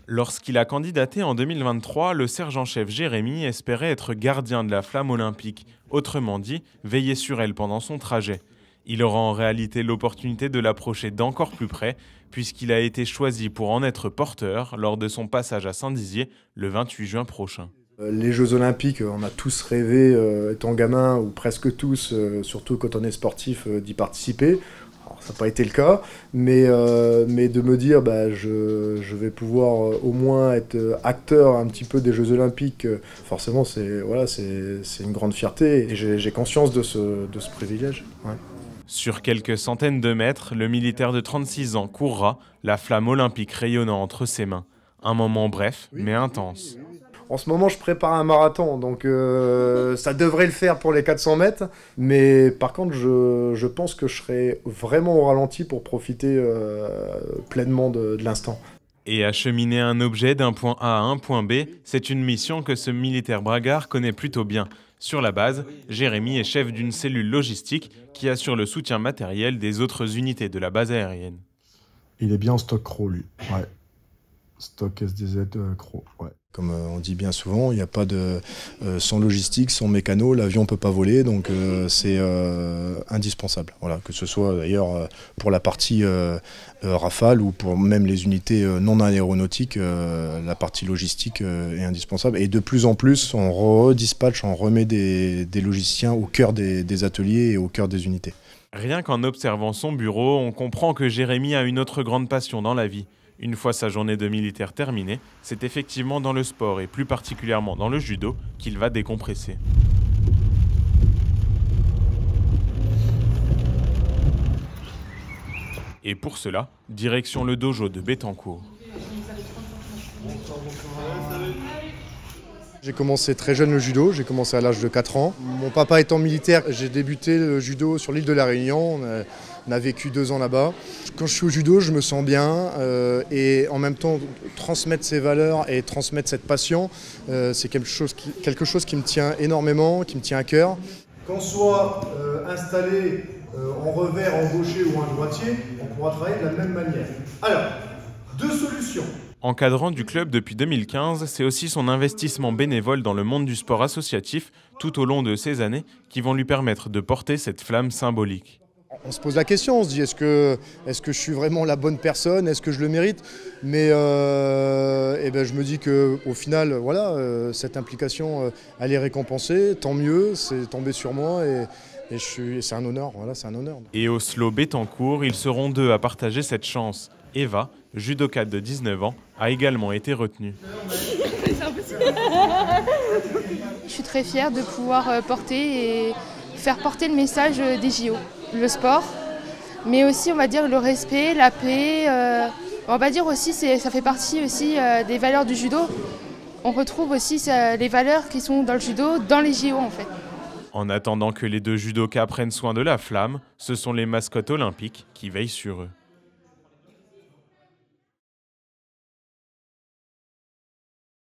Lorsqu'il a candidaté en 2023, le sergent-chef Jérémy espérait être gardien de la flamme olympique, autrement dit, veiller sur elle pendant son trajet. Il aura en réalité l'opportunité de l'approcher d'encore plus près, puisqu'il a été choisi pour en être porteur lors de son passage à Saint-Dizier le 28 juin prochain. Les Jeux Olympiques, on a tous rêvé, étant gamin, ou presque tous, surtout quand on est sportif, d'y participer. Alors, ça n'a pas été le cas, mais de me dire je vais pouvoir au moins être acteur un petit peu des Jeux Olympiques, forcément c'est une grande fierté et j'ai conscience de ce privilège. Ouais. Sur quelques centaines de mètres, le militaire de 36 ans courra, la flamme olympique rayonnant entre ses mains. Un moment bref, mais intense. En ce moment, je prépare un marathon, donc ça devrait le faire pour les 400 mètres. Mais par contre, je pense que je serai vraiment au ralenti pour profiter pleinement de l'instant. Et acheminer un objet d'un point A à un point B, c'est une mission que ce militaire bragard connaît plutôt bien. Sur la base, Jérémy est chef d'une cellule logistique qui assure le soutien matériel des autres unités de la base aérienne. Il est bien en stock CRO, lui. Ouais. Stock SDZ CRO, ouais. Comme on dit bien souvent, il n'y a pas de sans logistique, sans mécano, l'avion ne peut pas voler, donc c'est indispensable. Voilà, que ce soit d'ailleurs pour la partie Rafale ou pour même les unités non aéronautiques, la partie logistique est indispensable. Et de plus en plus, on redispatche, on remet des logisticiens au cœur des ateliers et au cœur des unités. Rien qu'en observant son bureau, on comprend que Jérémy a une autre grande passion dans la vie. Une fois sa journée de militaire terminée, c'est effectivement dans le sport et plus particulièrement dans le judo qu'il va décompresser. Et pour cela, direction le dojo de Bettencourt. J'ai commencé très jeune le judo, j'ai commencé à l'âge de 4 ans. Mon papa étant militaire, j'ai débuté le judo sur l'île de la Réunion. On a vécu 2 ans là-bas. Quand je suis au judo, je me sens bien et en même temps, transmettre ces valeurs et transmettre cette passion, c'est quelque chose qui me tient énormément, qui me tient à cœur. Qu'on soit installé en revers, en gaucher ou en droitier, on pourra travailler de la même manière. Alors, 2 solutions. Encadrant du club depuis 2015, c'est aussi son investissement bénévole dans le monde du sport associatif tout au long de ces années qui vont lui permettre de porter cette flamme symbolique. On se pose la question, on se dit est-ce que je suis vraiment la bonne personne, est-ce que je le mérite? Mais je me dis qu'au final, voilà, cette implication, elle est récompensée, tant mieux, c'est tombé sur moi et c'est un honneur, voilà, c'est un honneur. Et au SLO Bettencourt, ils seront 2 à partager cette chance. Eva, judokate de 19 ans, a également été retenue. Je suis très fière de pouvoir porter et faire porter le message des JO. Le sport, mais aussi on va dire le respect, la paix, on va dire aussi ça fait partie aussi des valeurs du judo. On retrouve aussi les valeurs qui sont dans le judo, dans les JO en fait. En attendant que les 2 judokas prennent soin de la flamme, ce sont les mascottes olympiques qui veillent sur eux.